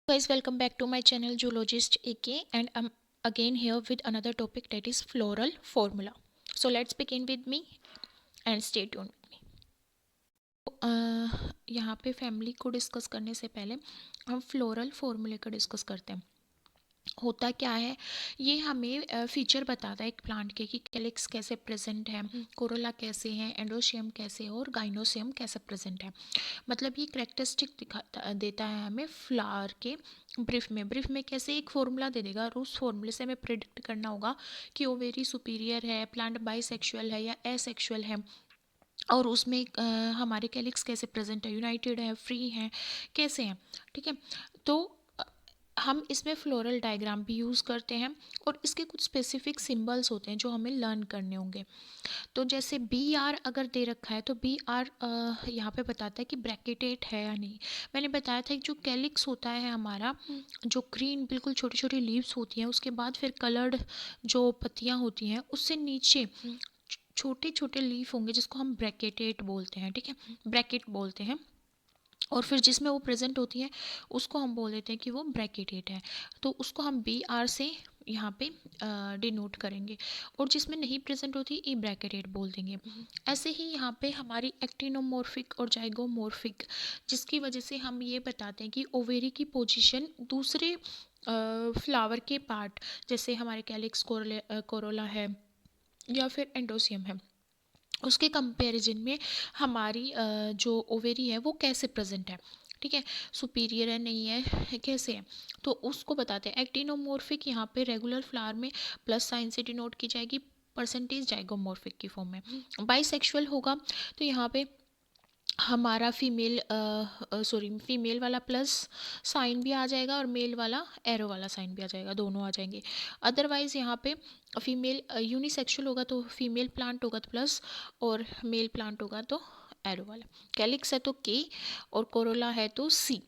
Guys, welcome back to my channel Zoologist AK, and I'm again here with another topic, that is floral formula. So let's begin with me and stay tuned with me. यहाँ पे family को discuss करने से पहले हम floral फॉर्मूले का discuss करते हैं। होता क्या है, ये हमें फीचर बताता है एक प्लांट के कि कैलिक्स कैसे प्रेजेंट है, कोरोला कैसे है, एंडोशियम कैसे है और गाइनोसियम कैसे प्रेजेंट है। मतलब ये करेक्टरिस्टिक दिखाता देता है हमें फ्लावर के ब्रीफ में कैसे एक फॉर्मूला दे देगा, और उस फॉर्मूले से हमें प्रिडिक्ट करना होगा कि ओवेरी सुपीरियर है, प्लांट बाइसेक्सुअल है या एसेक्सुअल है, और उसमें हमारे कैलिक्स कैसे प्रेजेंट है, यूनाइटेड है, फ्री हैं, कैसे हैं। ठीक है, तो हम इसमें फ्लोरल डायग्राम भी यूज़ करते हैं और इसके कुछ स्पेसिफिक सिंबल्स होते हैं जो हमें लर्न करने होंगे। तो जैसे बी आर अगर दे रखा है तो बी आर यहाँ पे बताता है कि ब्रैकेटेड है या नहीं। मैंने बताया था कि जो कैलिक्स होता है हमारा, जो ग्रीन बिल्कुल छोटी छोटी लीव्स होती हैं, उसके बाद फिर कलर्ड जो पत्तियाँ होती हैं, उससे नीचे छोटे छोटे लीफ होंगे जिसको हम ब्रैकेटेड बोलते हैं। ठीक है, ब्रैकेट बोलते हैं, और फिर जिसमें वो प्रेजेंट होती है उसको हम बोल देते हैं कि वो ब्रैकेटेड है। तो उसको हम बी आर से यहाँ पे डिनोट करेंगे, और जिसमें नहीं प्रेजेंट होती ई ब्रैकेटेड बोल देंगे। ऐसे ही यहाँ पे हमारी एक्टिनोमॉर्फिक और जाइगोमॉर्फिक, जिसकी वजह से हम ये बताते हैं कि ओवेरी की पोजीशन दूसरे फ्लावर के पार्ट, जैसे हमारे कैलिक्स कोरोला है या फिर एंडोसियम है, उसके कंपैरिजन में हमारी जो ओवेरी है वो कैसे प्रेजेंट है। ठीक है, सुपीरियर है नहीं है कैसे है, तो उसको बताते हैं। एक्टिनोमॉर्फिक यहाँ पे रेगुलर फ्लावर में प्लस साइन से डिनोट की जाएगी, परसेंटेज जाइगोमॉर्फिक की फॉर्म में। बाइसेक्सुअल होगा तो यहाँ पे हमारा फीमेल वाला प्लस साइन भी आ जाएगा और मेल वाला एरो वाला साइन भी आ जाएगा, दोनों आ जाएंगे। अदरवाइज़ यहाँ पे फीमेल यूनिसेक्सुअल होगा तो फीमेल प्लांट होगा तो प्लस, और मेल प्लांट होगा तो एरो वाला। कैलिक्स है तो के, और कोरोला है तो सी।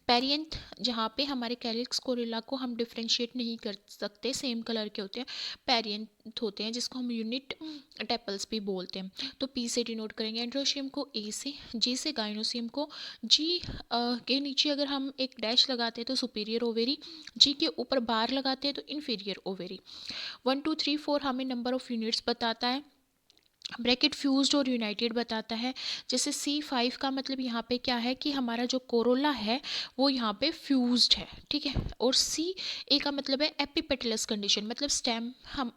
पेरियंथ, जहाँ पे हमारे कैलिक्स कोरोला को हम डिफ्रेंशिएट नहीं कर सकते, सेम कलर के होते हैं, पेरियंथ होते हैं, जिसको हम यूनिट टेपल्स भी बोलते हैं। तो पी से डिनोट करेंगे एंड्रोशियम को, ए से, जी से गाइनोसियम को। जी के नीचे अगर हम एक डैश लगाते हैं तो सुपीरियर ओवेरी, जी के ऊपर बार लगाते हैं तो इन्फीरियर ओवेरी। 1 2 3 4 हमें नंबर ऑफ यूनिट्स बताता है, ब्रैकेट फ्यूज्ड और यूनाइटेड बताता है। जैसे C5 का मतलब यहाँ पे क्या है कि हमारा जो कोरोला है वो यहाँ पे फ्यूज्ड है। ठीक है, और C का मतलब है एपिपेटलस कंडीशन, मतलब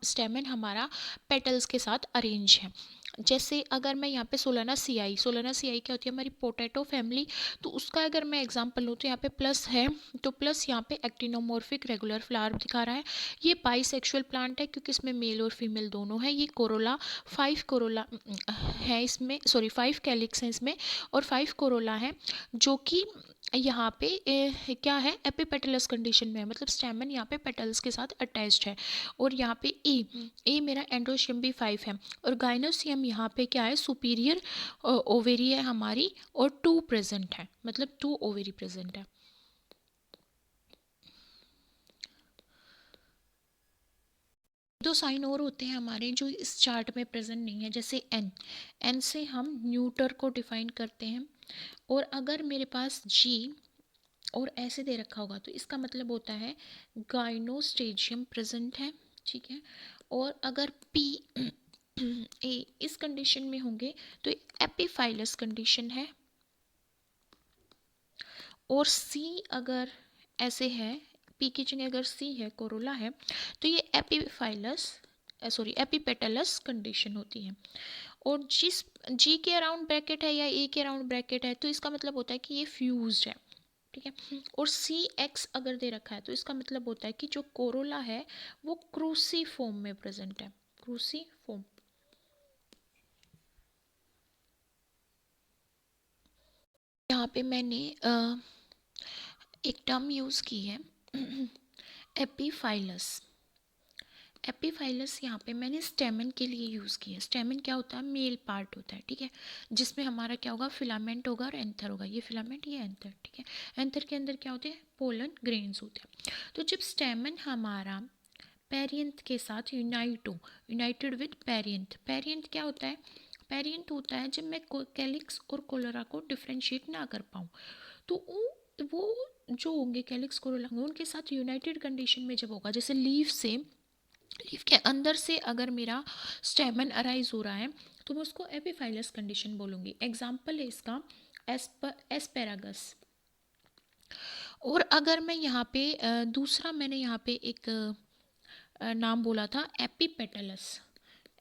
स्टेमन हमारा पेटल्स के साथ अरेंज है। जैसे अगर मैं यहाँ पे सोलना सी आई क्या होती है, हमारी पोटैटो फैमिली, तो उसका अगर मैं एग्जांपल लूँ तो यहाँ पे प्लस है, तो प्लस यहाँ पे एक्टिनोमॉर्फिक रेगुलर फ्लावर दिखा रहा है। ये बाइसेक्सुअल प्लांट है क्योंकि इसमें मेल और फीमेल दोनों है। ये कोरोला 5 कोरोला है इसमें, सॉरी 5 कैलिक्स हैं इसमें, और 5 कोरोला है, जो कि यहाँ पे क्या है, एपिपेटलस कंडीशन में है, मतलब स्टेमन यहाँ पे पेटल्स के साथ अटैच्ड है। और यहाँ पे ए मेरा एंड्रोशियम भी 5 है, और गाइनोसियम यहाँ पे क्या है, सुपीरियर ओवेरी है हमारी, और 2 प्रेजेंट है, मतलब 2 ओवेरी प्रेजेंट है। दो साइन और होते हैं हमारे जो इस चार्ट में प्रेजेंट नहीं है, जैसे एन से हम न्यूटर को डिफाइन करते हैं, और अगर मेरे पास जी और ऐसे दे रखा होगा तो इसका मतलब होता है गाइनोस्टेजियम प्रेजेंट है। ठीक है, और अगर पी ए इस कंडीशन में होंगे तो एपिफाइलस कंडीशन है, और सी अगर ऐसे है, पी की जगह अगर सी है, कोरोला है, तो ये एपिपेटलस कंडीशन होती है। और जिस जी के अराउंड ब्रैकेट है या ए के अराउंड ब्रैकेट है तो इसका मतलब होता है कि ये फ्यूज्ड है। ठीक है, और सी एक्स अगर दे रखा है तो इसका मतलब होता है कि जो कोरोला है वो क्रूसी फॉर्म में प्रेजेंट है, क्रूसी फॉर्म। यहाँ पे मैंने एक टर्म यूज़ की है एपीफाइलस। एपीफाइलस यहाँ पे मैंने स्टेमन के लिए यूज़ किया है। स्टेमन क्या होता है, मेल पार्ट होता है। ठीक है, जिसमें हमारा क्या होगा, फिलामेंट होगा और एंथर होगा, ये फिलामेंट ये एंथर। ठीक है, एंथर के अंदर क्या होते हैं, पोलन ग्रेन्स होते हैं। तो जब स्टेमन हमारा पेरियंथ के साथ यूनाइटेड विद पेरियंथ, पेरियंथ क्या होता है, पेरियंथ होता है जब मैं कैलिक्स और कोलोरा को डिफ्रेंशिएट ना कर पाऊँ, तो वो जो होंगे कैलिक्स कोरोला होंगे उनके साथ यूनाइटेड कंडीशन में जब होगा, जैसे लीफ के अंदर से अगर मेरा स्टेमन अराइज हो रहा है तो मैं उसको एपिफाइलस कंडीशन बोलूँगी। एग्जाम्पल है इसका एस्पेरागस। और अगर मैं यहाँ पे दूसरा मैंने यहाँ पे एक नाम बोला था एपीपेटलस।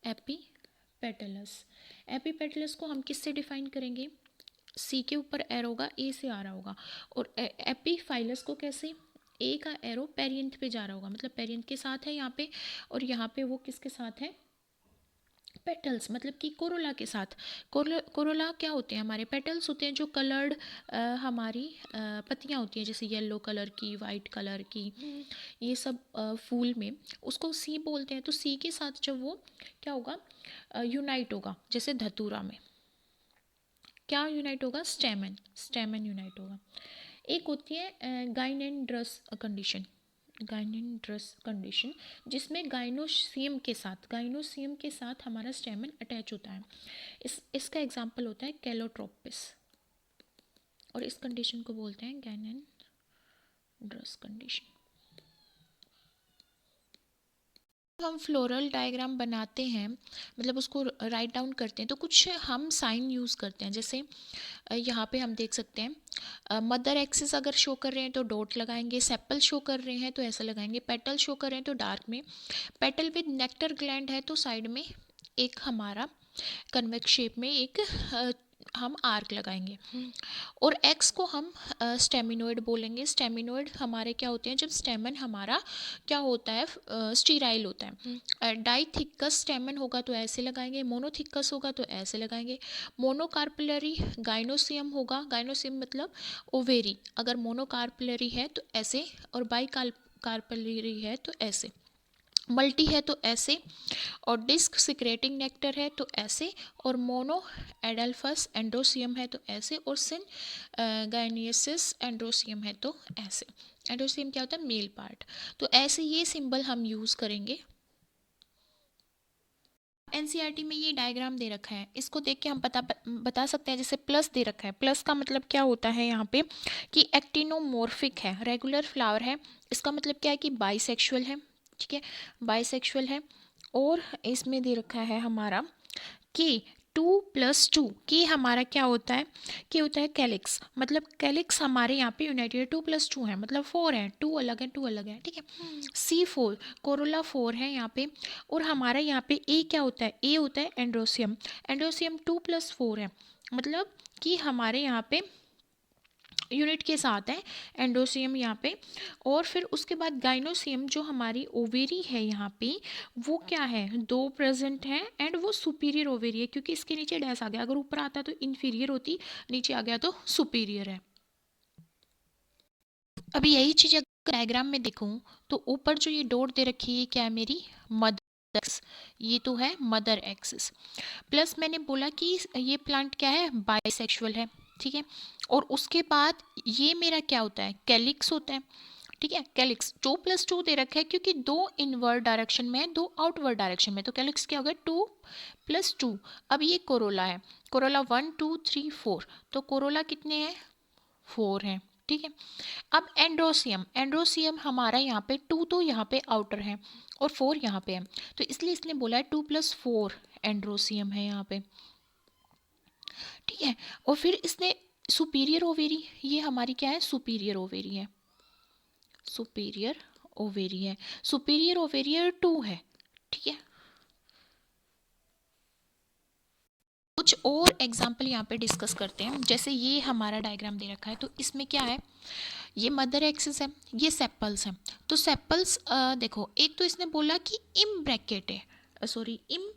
एपीपेटलस एपीपेटलस को हम किससे डिफाइन करेंगे? सी के ऊपर एरो होगा, ए से आ रहा होगा। और एपीफाइलस को कैसे? ए का एरो पेरियंथ पे जा रहा होगा, मतलब पेरियंथ के साथ है यहाँ पे, और यहाँ पे वो किसके साथ है? पेटल्स, मतलब कि कोरोला के साथ। कोरोला क्या होते हैं? हमारे पेटल्स होते हैं जो कलर्ड हमारी पत्तियाँ होती हैं, जैसे येलो कलर की, वाइट कलर की, ये सब फूल में उसको सी बोलते हैं। तो सी के साथ जब वो क्या होगा? यूनाइट होगा, जैसे धतूरा में क्या यूनाइट होगा? स्टेमन यूनाइट होगा। एक होती है गाइनेंड्रस कंडीशन, जिसमें गाइनोसियम के साथ हमारा स्टेमन अटैच होता है। इसका एग्जाम्पल होता है कैलोट्रोपिस, और इस कंडीशन को बोलते हैं गाइनेंड्रस कंडीशन। हम फ्लोरल डायग्राम बनाते हैं, मतलब उसको राइट डाउन करते हैं, तो कुछ हम साइन यूज़ करते हैं। जैसे यहाँ पे हम देख सकते हैं मदर एक्सिस अगर शो कर रहे हैं तो डॉट लगाएंगे, सेपल शो कर रहे हैं तो ऐसा लगाएंगे, पेटल शो कर रहे हैं तो डार्क में, पेटल विद नेक्टर ग्लैंड है तो साइड में एक हमारा कन्वेक्स शेप में एक हम आर्क लगाएंगे। और एक्स को हम स्टेमिनोइड बोलेंगे। स्टेमिनोइड हमारे क्या होते हैं? जब स्टेमन हमारा क्या होता है? स्टीराइल होता है। डाइथिकस स्टेमन होगा तो ऐसे लगाएंगे, मोनोथिकस होगा तो ऐसे लगाएंगे। मोनोकार्पलरी गाइनोसियम होगा, गाइनोसियम मतलब ओवेरी, अगर मोनोकार्पलरी है तो ऐसे, और बाइकार्पलरी है तो ऐसे, मल्टी है तो ऐसे, और डिस्क सिक्रेटिंग नेक्टर है तो ऐसे, और मोनो एडल्फस एंड्रोसियम है तो ऐसे, और सिन गाइनियसिस एंड्रोसियम है तो ऐसे। एंड्रोसियम क्या होता है? Male part. तो ऐसे ये सिंबल हम यूज़ करेंगे। एनसीईआरटी में ये डायग्राम दे रखा है, इसको देख के हम बता सकते हैं। जैसे प्लस दे रखा है, प्लस का मतलब क्या होता है यहाँ पे? कि एक्टिनोमोर्फिक है, रेगुलर फ्लावर है, इसका मतलब क्या है? कि बाइसेक्सुअल है। ठीक है, बाइसेक्सुअल है। और इसमें दे रखा है हमारा कि 2+2 के हमारा क्या होता है? कि होता है कैलिक्स, मतलब कैलिक्स हमारे यहाँ पे यूनाइटेड 2+2 है, मतलब 4 है, 2 अलग है, 2 अलग है। ठीक है, C4 कोरोला 4 है यहाँ पे। और हमारा यहाँ पे ए क्या होता है? ए होता है एंड्रोसियम। एंड्रोसियम 2+4 है, मतलब कि हमारे यहाँ पे यूनिट के साथ है एंडोसियम यहाँ पे। और फिर उसके बाद गाइनोसियम जो हमारी ओवेरी है यहाँ पे, वो क्या है? 2 प्रेजेंट है, एंड वो सुपीरियर ओवेरी है, क्योंकि इसके नीचे डैश आ गया, अगर ऊपर आता तो इन्फीरियर होती, नीचे आ गया तो सुपीरियर है। अभी यही चीज़ अगर डायग्राम में देखूँ तो ऊपर जो ये डॉट दे रखी है क्या है? मेरी मदर एक्स, ये तो है मदर एक्सिस। प्लस मैंने बोला कि ये प्लांट क्या है? बाइसेक्सुअल है। ठीक है, और उसके बाद ये मेरा क्या होता है? कैलिक्स होता है। ठीक है, कैलिक्स 2+2 दे रखा है, क्योंकि 2 इनवर्ड डायरेक्शन में है, 2 आउटवर्ड डायरेक्शन में, तो कैलिक्स क्या हो गया? 2+2। अब ये कोरोला है, कोरोला 1 2 3 4, तो कोरोला कितने हैं? 4 हैं। ठीक है, अब एंड्रोसियम हमारा यहाँ पे 2 तो यहाँ पे आउटर है, और 4 यहाँ पे है, तो इसलिए इसने बोला है 2+4 एंड्रोसियम है यहाँ पे। ठीक है, और फिर इसने सुपीरियर ओवेरी, ये हमारी क्या है? सुपीरियर ओवेरी है, सुपीरियर ओवेरी है, सुपीरियर ओवेरियर 2 है। ठीक है, कुछ और एग्जाम्पल यहाँ पे डिस्कस करते हैं। जैसे ये हमारा डायग्राम दे रखा है, तो इसमें क्या है? ये मदर एक्सिस है, ये सेपल्स हैं। तो सेपल्स देखो, एक तो इसने बोला कि इम ब्रैकेट है, सॉरी इम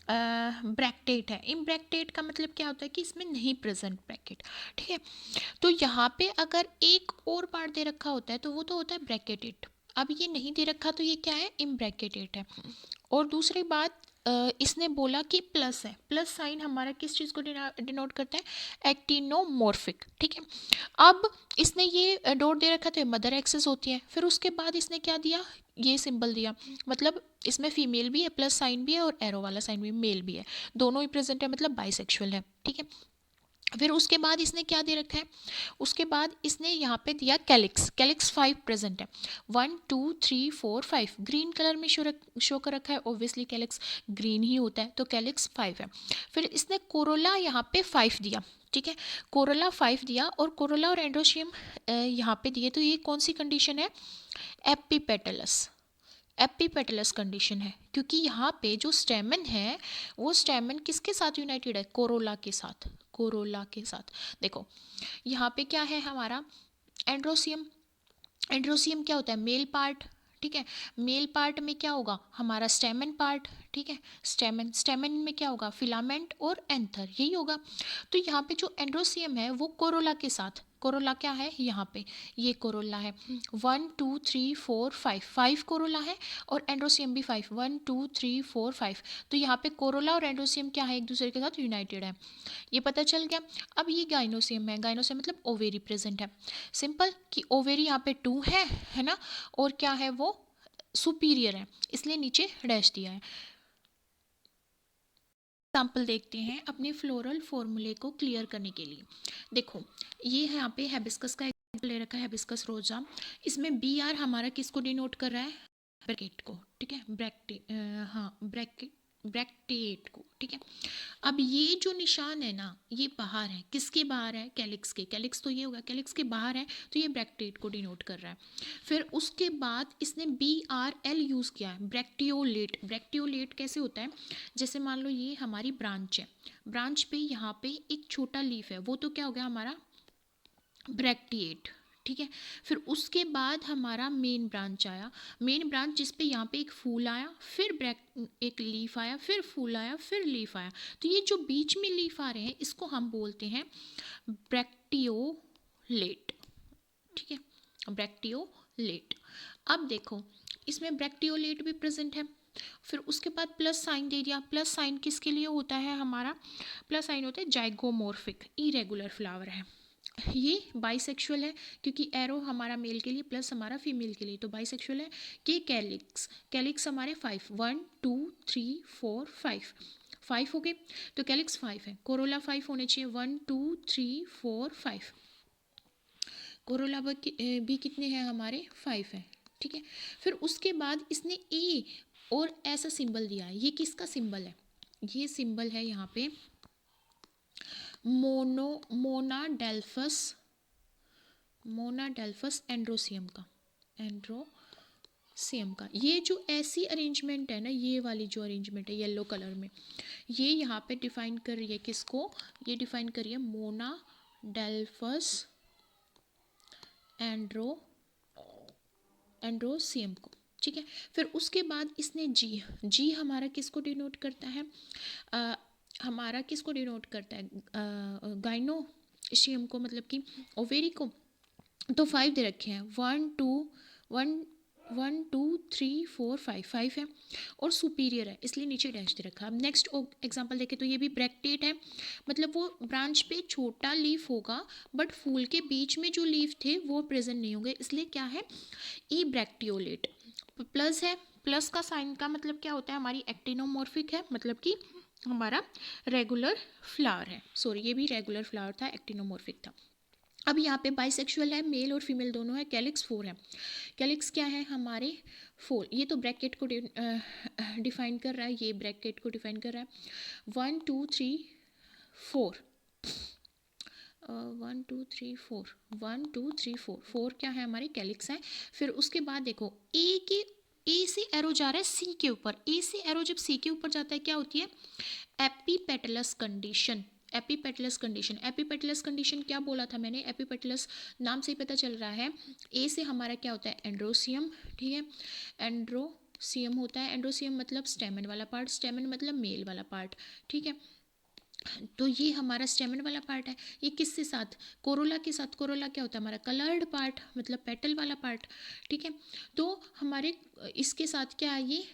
ब्रैक्टेट है। इम ब्रैक्टेट का मतलब क्या होता है? कि इसमें नहीं प्रेजेंट ब्रैकेट। ठीक है, तो यहाँ पे अगर एक और पार्ट दे रखा होता है तो वो तो होता है ब्रैकेटेड। अब ये नहीं दे रखा तो ये क्या है? इम ब्रैकेटेड है। और दूसरी बात, इसने बोला कि प्लस है, प्लस साइन हमारा किस चीज़ को डिनोट करता है? एक्टिनोमॉर्फिक। ठीक है, अब इसने ये डॉट दे रखा तो मदर एक्सेस होती है, फिर उसके बाद इसने क्या दिया? ये सिंबल दिया, मतलब इसमें फीमेल भी है, प्लस साइन भी है, और एरो वाला साइन भी, मेल भी है, दोनों ही प्रेजेंट है, मतलब बाइसेक्सुअल है। ठीक है, फिर उसके बाद इसने क्या दे रखा है, उसके बाद इसने यहाँ पे दिया कैलिक्स, कैलिक्स 5 प्रेजेंट है, 1 2 3 4 5 ग्रीन कलर में शो कर रखा है, ऑब्वियसली कैलिक्स ग्रीन ही होता है, तो कैलिक्स 5 है। फिर इसने कोरोला यहाँ पे 5 दिया, ठीक है, कोरोला 5 दिया, और कोरोला और एंड्रोशियम यहाँ पे दिए, तो ये कौन सी कंडीशन है, एपिपेटलस, एपिपेटलस कंडीशन है, क्योंकि यहाँ पे जो स्टेमन है वो स्टेमन किसके साथ यूनाइटेड है, कोरोला के साथ, कोरोला के साथ। देखो यहाँ पे क्या है हमारा एंड्रोसियम, एंड्रोसियम क्या होता है, मेल पार्ट, ठीक है, मेल पार्ट में क्या होगा हमारा स्टेमन पार्ट, ठीक है, स्टेमन, स्टेमन में क्या होगा फिलामेंट और एंथर, यही होगा। तो यहाँ पे जो एंड्रोसियम है वो कोरोला के साथ, कोरोला क्या है यहाँ पे, ये कोरोला है, 1 2 3 4 5 5 कोरोला है, और एंड्रोसियम भी 5, 1 2 3 4 5, तो यहाँ पे कोरोला और एंड्रोसियम क्या है, एक दूसरे के साथ यूनाइटेड है, ये पता चल गया। अब ये गाइनोसियम है, गाइनोसियम मतलब ओवेरी प्रेजेंट है, सिंपल कि ओवेरी यहाँ पे 2 है ना, और क्या है वो सुपीरियर है, इसलिए नीचे डैश दिया है। एग्जाम्पल देखते हैं अपने फ्लोरल फॉर्मूले को क्लियर करने के लिए। देखो ये है यहाँ पे हैबिस्कस का एग्जाम्पल ले रखा है, हैबिस्कस रोजा, इसमें बी आर हमारा किसको डिनोट कर रहा है, ब्रैकेट को, ठीक है, ब्रैकेट को, ठीक है। अब ये जो निशान है ना ये बाहर है, किसके बाहर है, कैलिक्स के, कैलिक्स तो ये होगा, कैलिक्स के बाहर है, तो ये ब्रैकेट को डिनोट कर रहा है। फिर उसके बाद इसने BRL यूज़ किया है, ब्रैक्टियोलेट, ब्रैक्टियोलेट कैसे होता है, जैसे मान लो ये हमारी ब्रांच है, ब्रांच पे यहाँ पे एक छोटा लीफ है, वो तो क्या हो गया हमारा ब्रैक्टिएट, ठीक है। फिर उसके बाद हमारा मेन ब्रांच आया, मेन ब्रांच जिस पे यहाँ पे एक फूल आया, फिर एक लीफ आया, फिर फूल आया, फिर लीफ आया, तो ये जो बीच में लीफ आ रहे हैं इसको हम बोलते हैं ब्रैक्टियोलेट, ठीक है, ब्रैक्टियोलेट। अब देखो इसमें ब्रैक्टियोलेट भी प्रेजेंट है, फिर उसके बाद प्लस साइन दे दिया, प्लस साइन किसके लिए होता है हमारा, प्लस साइन होता है जाइगोमॉर्फिक, इरेगुलर फ्लावर है, ये बाइसेक्सुअल है, क्योंकि एरो हमारा मेल के लिए प्लस हमारा फीमेल के लिए, तो बाइसेक्सुअल है। कि कैलिक्स, कैलिक्स हमारे 5, 1 2 3 4 5 5 हो गए, तो कैलिक्स 5 है, कोरोला 5 होने चाहिए, 1 2 3 4 5, कोरोला भी कितने हैं हमारे 5 है, ठीक है। फिर उसके बाद इसने ए और ऐसा सिंबल दिया है, ये किसका सिंबल है, ये सिंबल है यहाँ पे मोनाडेल्फस, मोनाडेल्फस एंड्रोसियम का, एंड्रोसियम का, ये जो ऐसी अरेंजमेंट है ना, ये वाली जो अरेंजमेंट है येलो कलर में, ये यहाँ पे डिफाइन कर रही है किसको, ये डिफाइन कर रही है मोनाडेल्फस एंड्रोसियम को, ठीक है। फिर उसके बाद इसने जी हमारा किसको डिनोट करता है, हमारा किसको डिनोट करता है, गाइनोशियम को, मतलब कि ओवेरी को, तो 5 दे रखे हैं, 1 2 3 4 5 है, और सुपीरियर है इसलिए नीचे डैश दे रखा है। अब नेक्स्ट एग्जांपल देखें तो ये भी ब्रैक्टेट है, मतलब वो ब्रांच पे छोटा लीफ होगा बट फूल के बीच में जो लीफ थे वो प्रेजेंट नहीं होंगे, इसलिए क्या है ई ब्रैक्टियोलेट, प्लस है, प्लस का साइन का मतलब क्या होता है, हमारी एक्टिनोमॉर्फिक है, मतलब कि हमारा रेगुलर फ्लावर है, सॉरी ये भी रेगुलर फ्लावर था, एक्टिनोमॉर्फिक था। अब यहाँ पे बाइसेक्सुअल है, मेल और फीमेल दोनों है, कैलिक्स 4 है, कैलिक्स क्या है हमारे 4, ये तो ब्रैकेट को डिफाइन कर रहा है, ये ब्रैकेट को डिफाइन कर रहा है, 1 2 3 4 1 2 3 4 1 2 3 4 4 क्या है हमारे कैलिक्स है। फिर उसके बाद देखो ए से एरो जा रहा है सी के ऊपर, ए से एरो जब सी के ऊपर जाता है क्या होती है, epipetalous condition, epipetalous condition, epipetalous condition क्या बोला था मैंने, एपीपेटलस नाम से ही पता चल रहा है, ए से हमारा क्या होता है एंड्रोसियम, ठीक है, एंड्रोसियम होता है, एंड्रोसियम मतलब स्टेमन वाला पार्ट, स्टेमन मतलब मेल वाला पार्ट, ठीक है। तो ये हमारा स्टेमन वाला पार्ट है, ये किसके साथ, कोरोला के साथ, कोरोला क्या होता है हमारा कलर्ड पार्ट, मतलब पेटल वाला पार्ट, ठीक है। तो हमारे इसके साथ क्या है, ये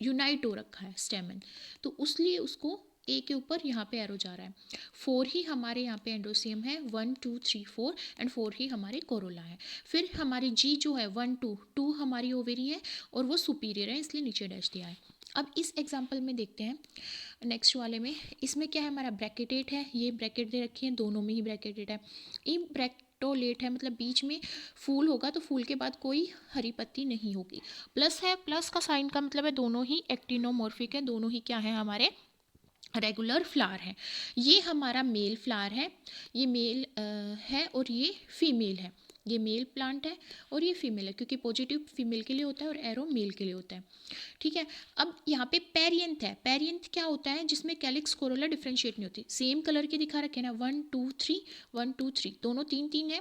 यूनाइट हो रखा है स्टेमन, तो उसलिए उसको ए के ऊपर यहाँ पे एरो जा रहा है, 4 ही हमारे यहाँ पे एंड्रोसियम है, 1 2 3 4 एंड 4 ही हमारे कोरोला है। फिर हमारी जी जो है 1 2 2 हमारी ओवेरी है और वो सुपीरियर है इसलिए नीचे डैश दिया है। अब इस एग्जांपल में देखते हैं नेक्स्ट वाले में, इसमें क्या है हमारा ब्रैकेटेड है, ये ब्रैकेट दे रखी है, दोनों में ही ब्रैकेटेड है। ये ब्रैक्टोलेट है, मतलब बीच में फूल होगा तो फूल के बाद कोई हरी पत्ती नहीं होगी। प्लस है, प्लस का साइन का मतलब है दोनों ही एक्टिनोमॉर्फिक है, दोनों ही क्या है हमारे रेगुलर फ्लावर है। ये हमारा मेल फ्लावर है, ये मेल है और ये फीमेल है। ये मेल प्लांट है और ये फीमेल है, क्योंकि पॉजिटिव फीमेल के लिए होता है और एरो मेल के लिए होता है। ठीक है। अब यहाँ पे पेरियंथ है। पेरियंथ क्या होता है, जिसमें कैलिक्स कोरोला डिफ्रेंशिएट नहीं होती। सेम कलर के दिखा रखे ना, 1 2 3 1 2 3, दोनों 3 3 है,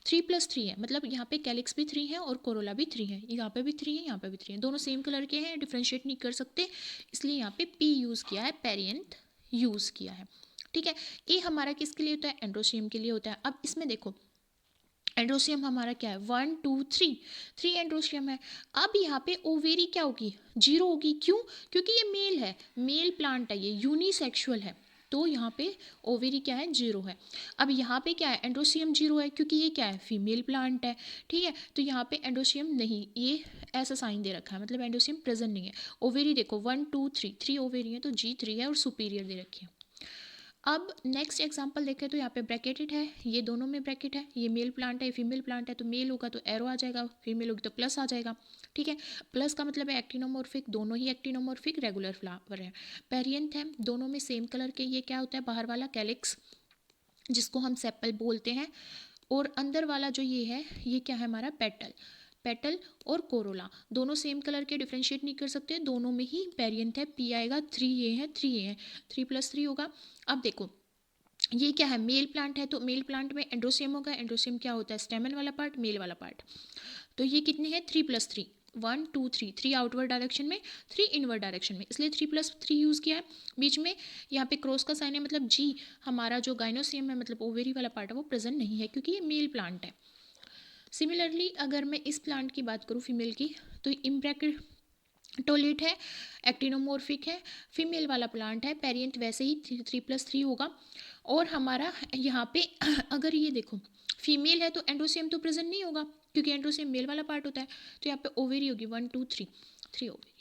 3+3 है, मतलब यहाँ पे कैलिक्स भी 3 है और कोरोला भी 3 है। यहाँ पे भी 3 है, यहाँ पे भी 3 है, दोनों सेम कलर के हैं, डिफ्रेंशिएट नहीं कर सकते, इसलिए यहाँ पे पी यूज़ किया है, पेरियंथ यूज़ किया है। ठीक है। ए हमारा किसके लिए होता है, एंड्रोसियम के लिए होता है। अब इसमें देखो एंड्रोसियम हमारा क्या है, 1 2 3, 3 एंड्रोसियम है। अब यहाँ पे ओवेरी क्या होगी, 0 होगी। क्यों, क्योंकि ये मेल है, मेल प्लांट है, ये यूनिसेक्सुअल है, तो यहाँ पे ओवेरी क्या है, 0 है। अब यहाँ पे क्या है, एंड्रोसियम 0 है, क्योंकि ये क्या है, फीमेल प्लांट है। ठीक है, तो यहाँ पे एंड्रोसियम नहीं, ये ऐसा साइन दे रखा है, मतलब एंड्रोसियम प्रेजेंट नहीं है। ओवेरी देखो 1 2 3, 3 ओवेरी है, तो G3 है और सुपीरियर दे रखी है। अब नेक्स्ट एग्जांपल देखें तो यहाँ पे ब्रैकेटेड है, ये दोनों में ब्रैकेट है, ये मेल प्लांट है, फीमेल प्लांट है, तो मेल होगा तो एरो आ जाएगा, फीमेल होगी तो प्लस आ जाएगा। ठीक है। प्लस का मतलब है एक्टिनोमॉर्फिक, दोनों ही एक्टिनोमॉर्फिक रेगुलर फ्लावर है। पेरियंथ है, दोनों में सेम कलर के, ये क्या होता है बाहर वाला कैलिक्स, जिसको हम सेपल बोलते हैं, और अंदर वाला जो ये है, ये क्या है हमारा पेटल। पेटल और कोरोला दोनों सेम कलर के, डिफ्रेंशिएट नहीं कर सकते, दोनों में ही पेरियंथ है, पी आएगा, 3 ये है, 3 ये है, 3+3 होगा। अब देखो ये क्या है, मेल प्लांट है, तो मेल प्लांट में एंड्रोसियम होगा। एंड्रोसियम क्या होता है, स्टेमन वाला पार्ट, मेल वाला पार्ट। तो ये कितने हैं, 3+3, 1 2 3, 3 आउटवर्ड डायरेक्शन में, 3 इनवर्ड डायरेक्शन में, इसलिए 3+3 यूज़ किया है। बीच में यहाँ पे क्रॉस का साइन है, मतलब जी हमारा जो गाइनोसियम है, मतलब ओवेरी वाला पार्ट है, वो प्रेजेंट नहीं है, क्योंकि ये मेल प्लांट है। सिमिलरली अगर मैं इस प्लांट की बात करूँ फीमेल की, तो इम्ब्रैकेटोलेट है, एक्टिनोमॉर्फिक है, फीमेल वाला प्लांट है, पेरियंथ वैसे ही 3+3 होगा। और हमारा यहाँ पे अगर ये देखो फीमेल है तो एंड्रोसियम तो प्रेजेंट नहीं होगा, क्योंकि एंड्रोसियम मेल वाला पार्ट होता है, तो यहाँ पे ओवेरी होगी 1 2 3, 3 ओवेरी।